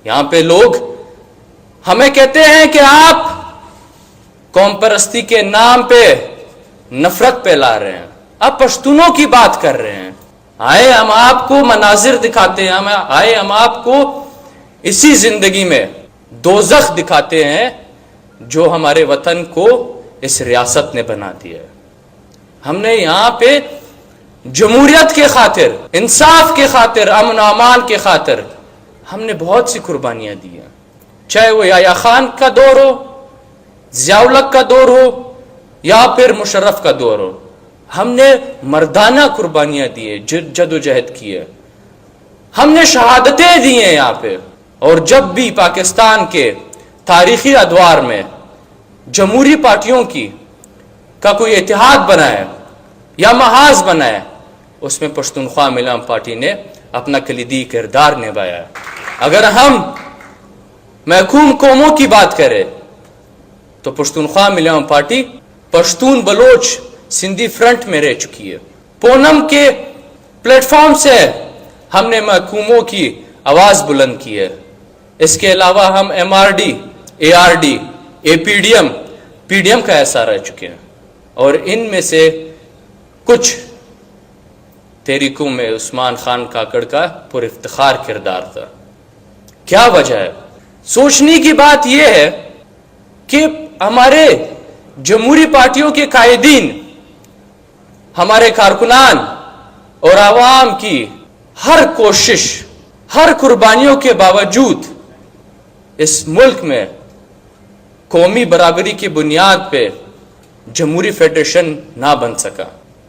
یہاں پہ لوگ ہمیں کہتے ہیں کہ آپ قوم پرستی کے نام پہ نفرت پھیلا رہے ہیں، آپ پشتونوں کی بات کر رہے ہیں۔ آئے ہم آپ کو مناظر دکھاتے ہیں، آئے ہم آپ کو اسی زندگی میں دوزخ دکھاتے ہیں جو ہمارے وطن کو اس ریاست نے بنا دیا ہے۔ ہم نے یہاں پہ جمہوریت کے خاطر، انصاف کے خاطر، امن و امان کے خاطر ہم نے بہت سی قربانیاں دی ہیں، چاہے وہ یحییٰ خان کا دور ہو، ضیاء الحق کا دور ہو، یا پھر مشرف کا دور ہو۔ ہم نے مردانہ قربانیاں دی ہیں، جد و جہد کی ہے، ہم نے شہادتیں دی ہیں یہاں پہ۔ اور جب بھی پاکستان کے تاریخی ادوار میں جمہوری پارٹیوں کا کوئی اتحاد بنا ہے یا محاذ بنا ہے، اس میں پشتونخوا ملام پارٹی نے اپنا کلیدی کردار نبھایا ہے۔ اگر ہم محکوم قوموں کی بات کریں تو پشتونخوا ملام پارٹی پشتون بلوچ سندھی فرنٹ میں رہ چکی ہے۔ پونم کے پلیٹ فارم سے ہم نے محکوموں کی آواز بلند کی ہے۔ اس کے علاوہ ہم ایم آر ڈی، اے آر ڈی، اے پی ڈی ایم کا حصہ رہ چکے ہیں، اور ان میں سے کچھ تحریکوں میں عثمان خان کاکڑ کا پر افتخار کردار تھا۔ کیا وجہ ہے؟ سوچنے کی بات یہ ہے کہ ہمارے جمہوری پارٹیوں کے قائدین، ہمارے کارکنان اور عوام کی ہر کوشش، ہر قربانیوں کے باوجود اس ملک میں قومی برابری کی بنیاد پہ جمہوری فیڈریشن نہ بن سکا۔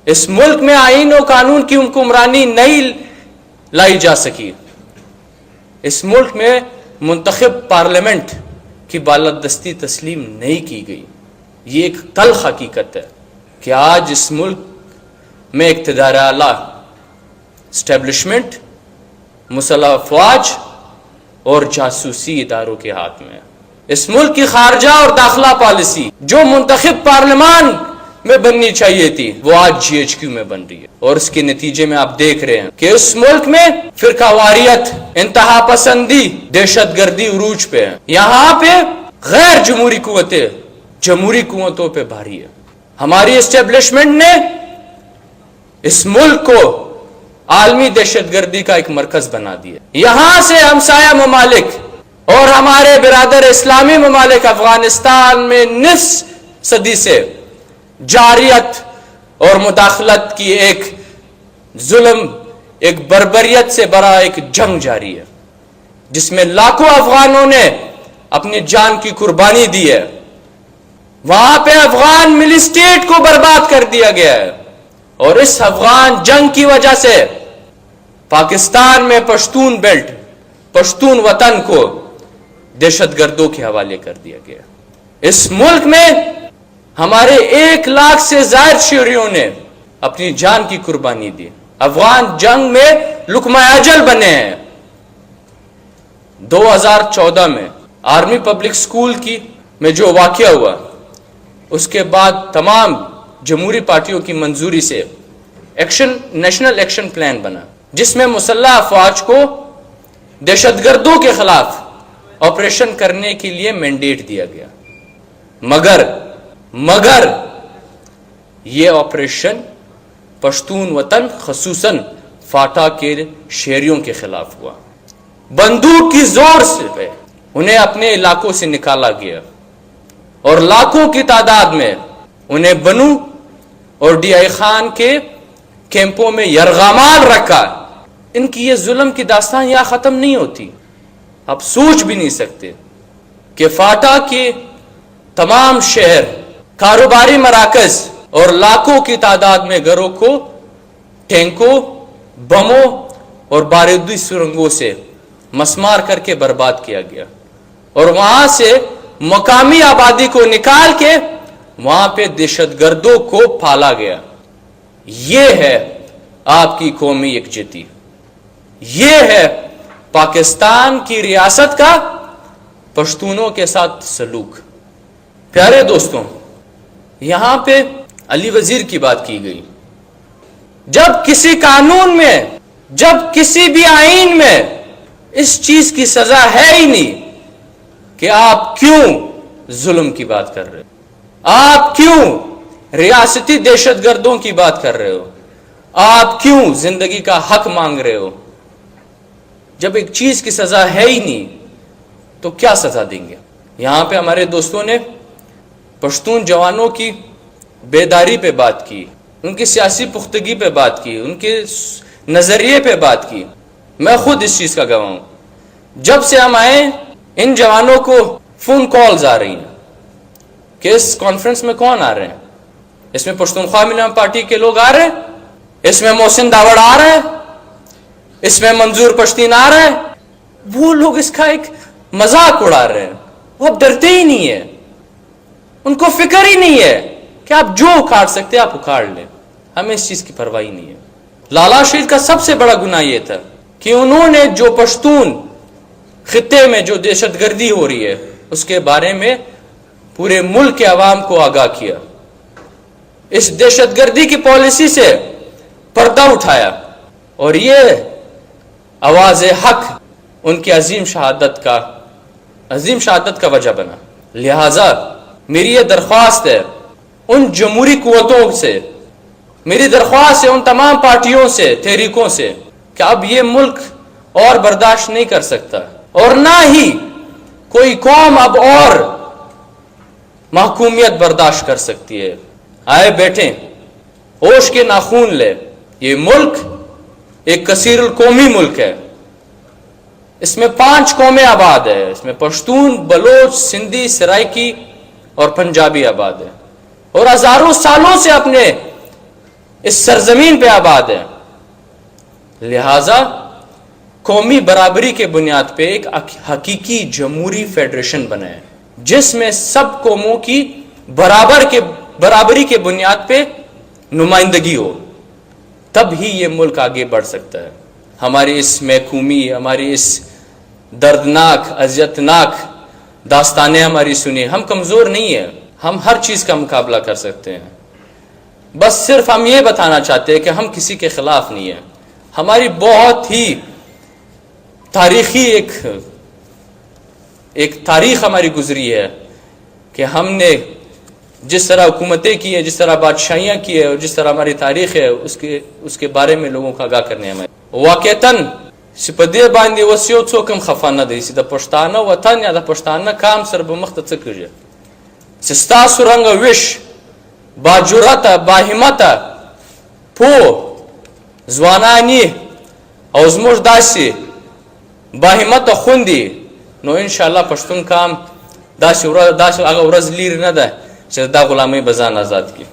اس ملک میں آئین و قانون کی حکمرانی نہیں لائی جا سکی۔ اس ملک میں منتخب پارلیمنٹ کی بالادستی تسلیم نہیں کی گئی۔ یہ ایک تلخ حقیقت ہے کہ آج اس ملک میں اقتدار اعلیٰ، اسٹیبلشمنٹ، مسلح افواج اور جاسوسی اداروں کے ہاتھ میں ہے۔ اس ملک کی خارجہ اور داخلہ پالیسی جو منتخب پارلیمان میں بننی چاہیے تھی، وہ آج جی ایچ کیو میں بن رہی ہے، اور اس کے نتیجے میں آپ دیکھ رہے ہیں کہ اس ملک میں فرقہ واریت، انتہا پسندی، دہشت گردی عروج پہ ہے۔ یہاں پہ غیر جمہوری قوتیں جمہوری قوتوں پہ بھاری ہے۔ ہماری اسٹیبلشمنٹ نے اس ملک کو عالمی دہشت گردی کا ایک مرکز بنا دیا۔ یہاں سے ہمسایہ ممالک اور ہمارے برادر اسلامی ممالک افغانستان میں نصف صدی سے جاریت اور مداخلت کی ایک ظلم، ایک بربریت سے بڑا ایک جنگ جاری ہے، جس میں لاکھوں افغانوں نے اپنی جان کی قربانی دی ہے۔ وہاں پہ افغان ملی اسٹیٹ کو برباد کر دیا گیا ہے، اور اس افغان جنگ کی وجہ سے پاکستان میں پشتون بیلٹ، پشتون وطن کو دہشت گردوں کے حوالے کر دیا گیا۔ اس ملک میں ہمارے 1 لاکھ سے زائد شہریوں نے اپنی جان کی قربانی دی، افغان جنگ میں لقمہ اجل بنے ہیں۔ 2014 میں آرمی پبلک سکول میں جو واقعہ ہوا، اس کے بعد تمام جمہوری پارٹیوں کی منظوری سے نیشنل ایکشن پلان بنا، جس میں مسلح افواج کو دہشت گردوں کے خلاف آپریشن کرنے کے لیے مینڈیٹ دیا گیا۔ مگر یہ آپریشن پشتون وطن خصوصاً فاٹا کے شہریوں کے خلاف ہوا۔ بندوق کی زور سے انہیں اپنے علاقوں سے نکالا گیا، اور لاکھوں کی تعداد میں انہیں بنو اور ڈی آئی خان کے کیمپوں میں یرغمال رکھا۔ ان کی یہ ظلم کی داستان یہاں ختم نہیں ہوتی۔ آپ سوچ بھی نہیں سکتے کہ فاٹا کے تمام شہر، کاروباری مراکز اور لاکھوں کی تعداد میں گھروں کو ٹینکوں، بموں اور بارودی سرنگوں سے مسمار کر کے برباد کیا گیا، اور وہاں سے مقامی آبادی کو نکال کے وہاں پہ دہشت گردوں کو پالا گیا۔ یہ ہے آپ کی قومی یکجہتی، یہ ہے پاکستان کی ریاست کا پشتونوں کے ساتھ سلوک۔ پیارے دوستوں، یہاں پہ علی وزیر کی بات کی گئی۔ جب کسی قانون میں، جب کسی بھی آئین میں اس چیز کی سزا ہے ہی نہیں کہ آپ کیوں ظلم کی بات کر رہے ہو، آپ کیوں ریاستی دہشت گردوں کی بات کر رہے ہو، آپ کیوں زندگی کا حق مانگ رہے ہو؟ جب ایک چیز کی سزا ہے ہی نہیں تو کیا سزا دیں گے؟ یہاں پہ ہمارے دوستوں نے پشتون جوانوں کی بیداری پہ بات کی، ان کی سیاسی پختگی پہ بات کی، ان کے نظریے پہ بات کی. میں خود اس چیز کا گواہ ہوں. جب سے ہم آئے ان جوانوں کو فون کالز آ رہی ہیں کہ اس کانفرنس میں کون آ رہے ہیں، اس میں پشتونخوا ملن پارٹی کے لوگ آ رہے ہیں، اس میں محسن داوڑ آ رہے ہیں، اس میں منظور پشتین آ رہے ہیں. وہ لوگ اس کا ایک مذاق اڑا رہے ہیں. وہ اب ڈرتے ہی نہیں ہے، ان کو فکر ہی نہیں ہے کہ آپ جو اکھاڑ سکتے آپ اکھاڑ لیں. ہمیں اس چیز کی پرواہ نہیں ہے. لالا شہید کا سب سے بڑا گناہ یہ تھا کہ انہوں نے جو پشتون خطے میں جو دہشت گردی ہو رہی ہے اس کے بارے میں پورے ملک کے عوام کو آگاہ کیا، اس دہشت گردی کی پالیسی سے پردہ اٹھایا، اور یہ آواز حق ان کی عظیم شہادت کا وجہ بنا. لہذا میری یہ درخواست ہے ان جمہوری قوتوں سے، میری درخواست ہے ان تمام پارٹیوں سے، تحریکوں سے، کہ اب یہ ملک اور برداشت نہیں کر سکتا، اور نہ ہی کوئی قوم اب اور محکومیت برداشت کر سکتی ہے. آئے بیٹھیں، ہوش کے ناخون لے. یہ ملک ایک کثیر القومی ملک ہے، اس میں 5 قومیں آباد ہے، اس میں پشتون، بلوچ، سندھی، سرائکی اور پنجابی آباد ہے، اور ہزاروں سالوں سے اپنے اس سرزمین پہ آباد ہے. لہذا قومی برابری کے بنیاد پہ ایک حقیقی جمہوری فیڈریشن بنائے جس میں سب قوموں کی برابری کے بنیاد پہ نمائندگی ہو، تب ہی یہ ملک آگے بڑھ سکتا ہے. ہماری اس محکومی، ہماری اس دردناک، اذیتناک داستانیں ہماری سنی. ہم کمزور نہیں ہیں، ہم ہر چیز کا مقابلہ کر سکتے ہیں. بس صرف ہم یہ بتانا چاہتے ہیں کہ ہم کسی کے خلاف نہیں ہیں. ہماری بہت ہی تاریخی ایک تاریخ ہماری گزری ہے کہ ہم نے جس طرح حکومتیں کی ہیں، جس طرح بادشاہیاں کی ہے، اور جس طرح ہماری تاریخ ہے اس کے بارے میں لوگوں کو آگاہ کرنے ہمیں. واقعتاً سپدے باندې اوس یو څوک هم خفه نه دی چې د پښتانه وطن یا د پښتانه قام سره به مخ ته څه کړي، چې ستاسو رنګه ویش باجرته، باهمته، پوه ځواناني او زموږ داسې باهمته خوندي، نو انشاءالله پښتون قام داسې هغه ورځ لرې نه ده چې دا غلامۍ به ځان آزاد کړي.